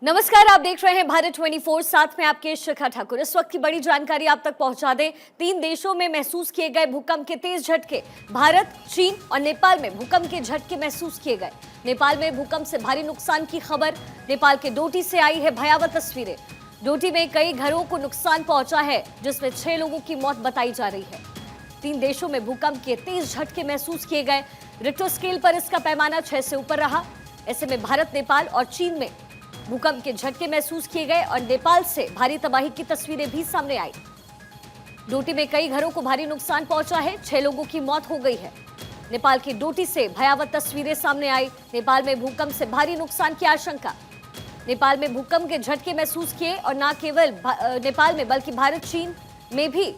नमस्कार, आप देख रहे हैं भारत 24। साथ में आपके शिखा ठाकुर। इस वक्त की बड़ी जानकारी आप तक पहुंचा दें। 3 देशों में महसूस किए गए भूकंप के तेज झटके। भारत, चीन और नेपाल में भूकंप के झटके महसूस किए गए। नेपाल में भूकंप से भारी नुकसान की खबर। नेपाल के डोटी से आई है भयावह तस्वीरें। डोटी में कई घरों को नुकसान पहुंचा है, जिसमें 6 लोगों की मौत बताई जा रही है। 3 देशों में भूकंप के तेज झटके महसूस किए गए। रिक्टर स्केल पर इसका पैमाना 6 से ऊपर रहा। ऐसे में भारत, नेपाल और चीन में भूकंप के झटके महसूस किए गए और नेपाल से भारी तबाही की तस्वीरें भी सामने आई। डोटी में कई घरों को भारी नुकसान पहुंचा है। 6 लोगों की मौत हो गई है। नेपाल की डोटी से भयावह तस्वीरें सामने आई। नेपाल में भूकंप से भारी नुकसान की आशंका। नेपाल में भूकंप के झटके महसूस किए और न केवल नेपाल में बल्कि भारत, चीन में भी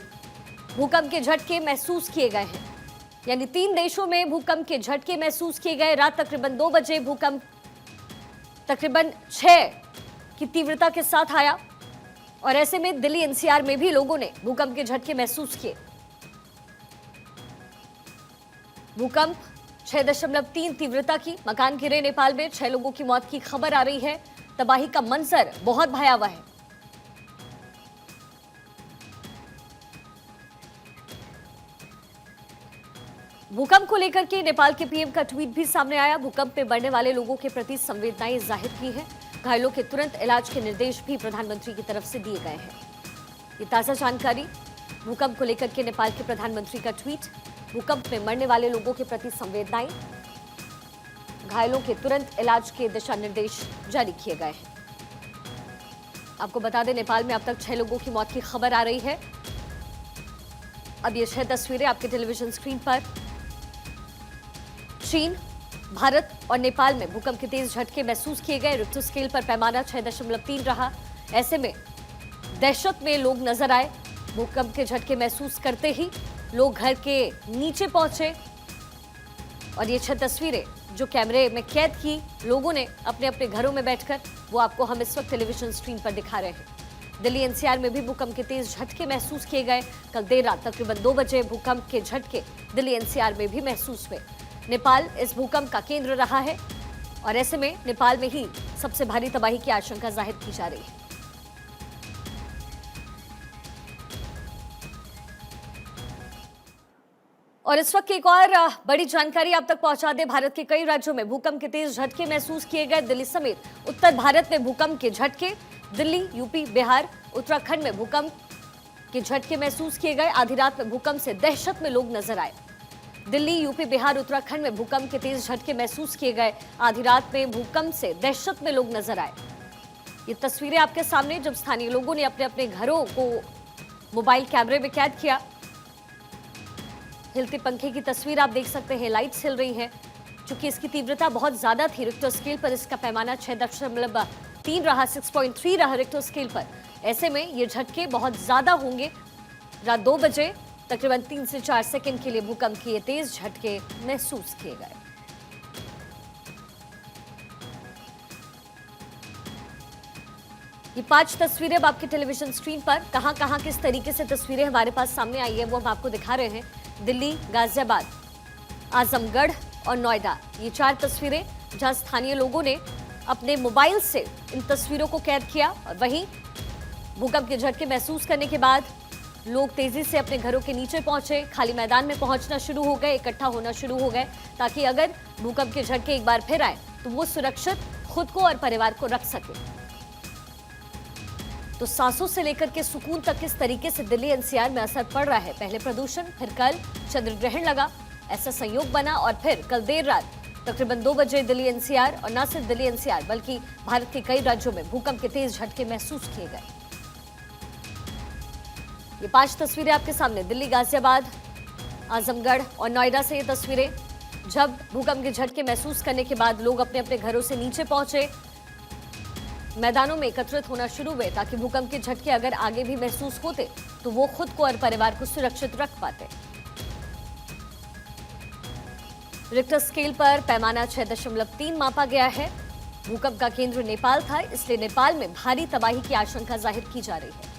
भूकंप के झटके महसूस किए गए हैं। यानी 3 देशों में भूकंप के झटके महसूस किए गए। रात तकरीबन 2 बजे भूकंप तकरीबन 6 की तीव्रता के साथ आया और ऐसे में दिल्ली एनसीआर में भी लोगों ने भूकंप के झटके महसूस किए। भूकंप 6.3 तीव्रता की मकान गिरे। नेपाल में 6 लोगों की मौत की खबर आ रही है। तबाही का मंजर बहुत भयावह है। भूकंप को लेकर के नेपाल के पीएम का ट्वीट भी सामने आया। भूकंप में मरने वाले लोगों के प्रति संवेदनाएं जाहिर की है। घायलों के तुरंत इलाज के निर्देश भी प्रधानमंत्री की तरफ से दिए गए हैं। ये ताजा जानकारी। भूकंप को लेकर के नेपाल के प्रधानमंत्री का ट्वीट। भूकंप में मरने वाले लोगों के प्रति संवेदनाएं, घायलों के तुरंत इलाज के दिशा निर्देश जारी किए गए हैं। आपको बता दें, नेपाल में अब तक 6 लोगों की मौत की खबर आ रही है। अब ये 6 तस्वीरें आपके टेलीविजन स्क्रीन पर। चीन, भारत और नेपाल में भूकंप के तेज झटके महसूस किए गए। रिक्टर स्केल पर पैमाना 6.3 रहा। ऐसे में दहशत में लोग नजर आए। भूकंप के झटके महसूस करते ही लोग घर के नीचे पहुंचे और ये 6 तस्वीरें जो कैमरे में कैद की लोगों ने अपने अपने घरों में बैठकर, वो आपको हम इस वक्त टेलीविजन स्क्रीन पर दिखा रहे हैं। दिल्ली एनसीआर में भी भूकंप के तेज झटके महसूस किए गए। कल देर रात तकरीबन 2 बजे भूकंप के झटके दिल्ली एनसीआर में भी महसूस हुए। नेपाल इस भूकंप का केंद्र रहा है और ऐसे में नेपाल में ही सबसे भारी तबाही की आशंका जाहिर की जा रही है। और इस वक्त एक और बड़ी जानकारी आप तक पहुंचा दे। भारत के कई राज्यों में भूकंप के तेज झटके महसूस किए गए। दिल्ली समेत उत्तर भारत में भूकंप के झटके। दिल्ली, यूपी, बिहार, उत्तराखंड में भूकंप के झटके महसूस किए गए। आधी रात में भूकंप से दहशत में लोग नजर आए। दिल्ली, यूपी, बिहार, उत्तराखंड में भूकंप के तेज झटके महसूस किए गए। आधी रात में भूकंप से दहशत में लोग नजर आए। ये तस्वीरें आपके सामने, जब स्थानीय लोगों ने अपने अपने घरों को मोबाइल कैमरे में कैद किया। हिलते पंखे की तस्वीर आप देख सकते हैं। लाइट्स हिल रही हैं। चूंकि इसकी तीव्रता बहुत ज्यादा थी, रिक्टर स्केल पर इसका पैमाना 6.3 रहा, 6.3 रहा रिक्टर स्केल पर। ऐसे में ये झटके बहुत ज्यादा होंगे। रात 2 बजे तकरीबन 3 से 4 सेकंड के लिए भूकंप के तेज झटके महसूस किए गए। ये 5 तस्वीरें अब आपके टेलीविजन स्क्रीन पर। कहां किस तरीके से तस्वीरें हमारे पास सामने आई है, वो हम आपको दिखा रहे हैं। दिल्ली, गाजियाबाद, आजमगढ़ और नोएडा, ये 4 तस्वीरें जहां स्थानीय लोगों ने अपने मोबाइल से इन तस्वीरों को कैद किया। और वहीं भूकंप के झटके महसूस करने के बाद लोग तेजी से अपने घरों के नीचे पहुंचे, खाली मैदान में पहुंचना शुरू हो गए, इकट्ठा होना शुरू हो गए, ताकि अगर भूकंप के झटके एक बार फिर आए तो वो सुरक्षित खुद को और परिवार को रख सके। तो सांसों से लेकर के सुकून तक किस तरीके से दिल्ली एनसीआर में असर पड़ रहा है। पहले प्रदूषण, फिर कल चंद्र ग्रहण लगा, ऐसा संयोग बना और फिर कल देर रात तकरीबन 2 बजे दिल्ली एनसीआर, और न सिर्फ दिल्ली एनसीआर बल्कि भारत के कई राज्यों में भूकंप के तेज झटके महसूस किए गए। ये 5 तस्वीरें आपके सामने। दिल्ली, गाजियाबाद, आजमगढ़ और नोएडा से ये तस्वीरें, जब भूकंप के झटके महसूस करने के बाद लोग अपने अपने घरों से नीचे पहुंचे, मैदानों में एकत्रित होना शुरू हुए, ताकि भूकंप के झटके अगर आगे भी महसूस होते तो वो खुद को और परिवार को सुरक्षित रख पाते। रिक्टर स्केल पर पैमाना 6.3 मापा गया है। भूकंप का केंद्र नेपाल था, इसलिए नेपाल में भारी तबाही की आशंका जाहिर की जा रही है।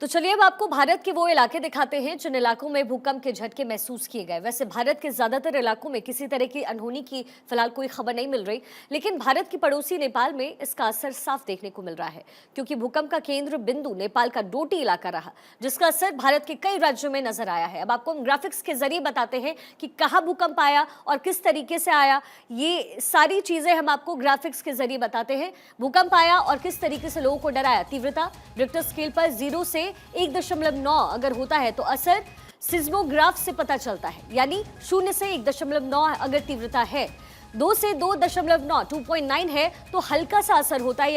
तो चलिए अब आपको भारत के वो इलाके दिखाते हैं जिन इलाकों में भूकंप के झटके महसूस किए गए। वैसे भारत के ज्यादातर इलाकों में किसी तरह की अनहोनी की फिलहाल कोई खबर नहीं मिल रही, लेकिन भारत की पड़ोसी नेपाल में इसका असर साफ देखने को मिल रहा है, क्योंकि भूकंप का केंद्र बिंदु नेपाल का डोटी इलाका रहा, जिसका असर भारत के कई राज्यों में नजर आया है। अब आपको हम ग्राफिक्स के जरिए बताते हैं कि कहाँ भूकंप आया और किस तरीके से आया। ये सारी चीजें हम आपको ग्राफिक्स के जरिए बताते हैं। भूकंप आया और किस तरीके से लोगों को डराया। तीव्रता रिक्टर स्केल पर 0 से 1.9 अगर होता है तो असर सिस्मोग्राफ से पता चलता है, यानी 0 से 1.9 अगर तीव्रता है, 2 से 2.9 2.9 है तो हल्का सा असर होता है,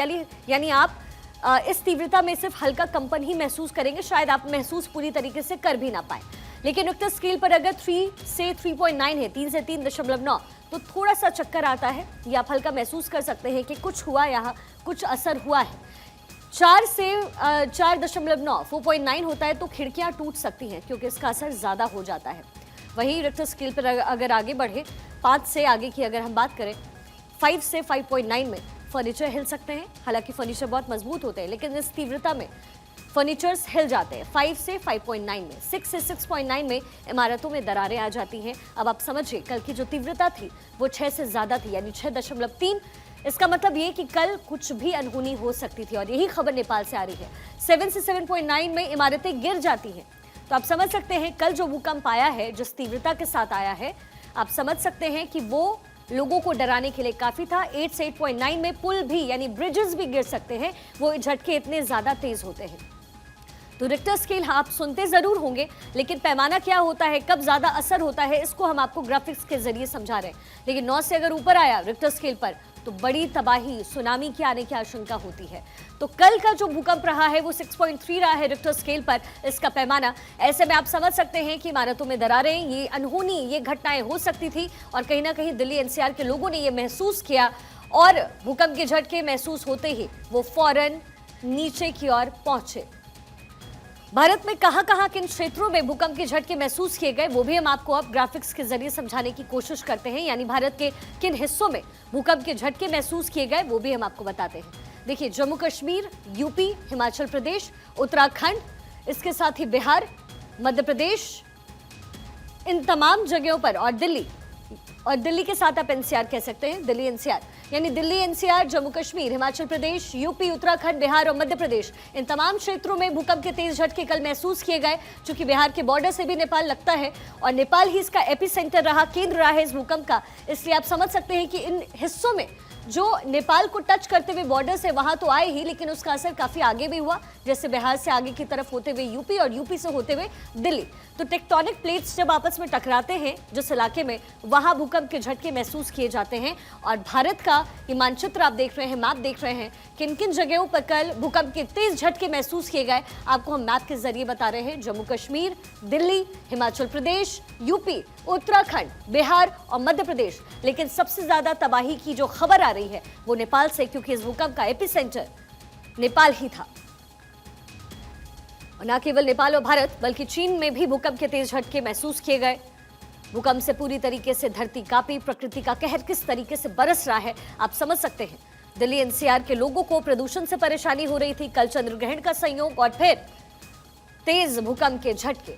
यानी आप इस तीव्रता में सिर्फ हल्का कंपन ही महसूस करेंगे, शायद आप महसूस पूरी तरीके से कर भी ना पाए। लेकिन रिक्टर स्केल पर अगर 3 से 3.9 है, 3 से 3.9, तो थोड़ा सा चक्कर आता है, या आप हल्का महसूस कर सकते हैं कि कुछ हुआ, यहाँ कुछ असर हुआ है। 4 से 4.9 4.9 होता है तो खिड़कियां टूट सकती हैं, क्योंकि इसका असर ज़्यादा हो जाता है। वहीं रिक्टर स्केल पर अगर आगे बढ़े, 5 से आगे की अगर हम बात करें, 5 से 5.9 में फर्नीचर हिल सकते हैं। हालांकि फर्नीचर बहुत मजबूत होते हैं, लेकिन इस तीव्रता में फर्नीचर्स हिल जाते हैं। 5 से 5.9 में, 6 से 6.9 में इमारतों में दरारें आ जाती हैं। अब आप समझिए, कल की जो तीव्रता थी वो 6 से ज़्यादा थी, यानी 6.3। इसका मतलब ये कि कल कुछ भी अनहोनी हो सकती थी, और यही खबर नेपाल से आ रही है। 7 से 7.9 में इमारतें गिर जाती हैं। तो आप समझ सकते हैं कल जो भूकंप आया है, जिस तीव्रता के साथ आया है, आप समझ सकते हैं कि वो लोगों को डराने के लिए काफी था। 8 से 8.9 में पुल भी, यानी ब्रिजेस भी गिर सकते हैं, वो झटके इतने ज्यादा तेज होते हैं। तो रिक्टर स्केल आप सुनते जरूर होंगे, लेकिन पैमाना क्या होता है, कब ज्यादा असर होता है, इसको हम आपको ग्राफिक्स के जरिए समझा रहे हैं। लेकिन 9 से अगर ऊपर आया रिक्टर स्केल पर तो बड़ी तबाही, सुनामी के आने की आशंका होती है। तो कल का जो भूकंप रहा है वो 6.3 रहा है रिक्टर स्केल पर, इसका पैमाना। ऐसे में आप समझ सकते हैं कि इमारतों में दरारें, ये अनहोनी, ये घटनाएं हो सकती थी, और कहीं ना कहीं दिल्ली एनसीआर के लोगों ने ये महसूस किया, और भूकंप के झटके महसूस होते ही वो फौरन नीचे की ओर पहुंचे। भारत में कहां किन क्षेत्रों में भूकंप के झटके महसूस किए गए, वो भी हम आपको अब ग्राफिक्स के जरिए समझाने की कोशिश करते हैं। यानी भारत के किन हिस्सों में भूकंप के झटके महसूस किए गए, वो भी हम आपको बताते हैं। देखिए, जम्मू कश्मीर, यूपी, हिमाचल प्रदेश, उत्तराखंड, इसके साथ ही बिहार, मध्य प्रदेश, इन तमाम जगहों पर, और दिल्ली के साथ आप एनसीआर कह सकते हैं, दिल्ली एनसीआर, यानी दिल्ली एनसीआर, जम्मू कश्मीर, हिमाचल प्रदेश, यूपी, उत्तराखंड, बिहार और मध्य प्रदेश, इन तमाम क्षेत्रों में भूकंप के तेज झटके कल महसूस किए गए। चूंकि बिहार के बॉर्डर से भी नेपाल लगता है, और नेपाल ही इसका एपिसेंटर रहा, केंद्र रहा है इस भूकंप का, इसलिए आप समझ सकते हैं कि इन हिस्सों में जो नेपाल को टच करते हुए बॉर्डर से, वहां तो आए ही, लेकिन उसका असर काफी आगे भी हुआ, जैसे बिहार से आगे की तरफ होते हुए यूपी, और यूपी से होते हुए दिल्ली। तो टेक्टोनिक प्लेट्स जब आपस में टकराते हैं जिस इलाके में, वहां भूकंप के झटके महसूस किए जाते हैं। और भारत का ये मानचित्र आप देख रहे हैं, मैप देख रहे हैं, किन किन जगहों पर कल भूकंप के तेज झटके महसूस किए गए, आपको हम मैप के जरिए बता रहे हैं। जम्मू कश्मीर, दिल्ली, हिमाचल प्रदेश, यूपी, उत्तराखंड, बिहार और मध्य प्रदेश। लेकिन सबसे ज्यादा तबाही की जो खबर आ रही है वो नेपाल से, क्योंकि इस भूकंप का एपिसेंटर नेपाल ही था। और न केवल नेपाल और भारत, बल्कि चीन में भी भूकंप के तेज झटके महसूस किए गए। भूकंप से पूरी तरीके से धरती कांपी, प्रकृति का कहर किस तरीके से बरस रहा है आप समझ सकते हैं। दिल्ली एनसीआर के लोगों को प्रदूषण से परेशानी हो रही थी, कल चंद्र ग्रहण का संयोग और फिर तेज भूकंप के झटके।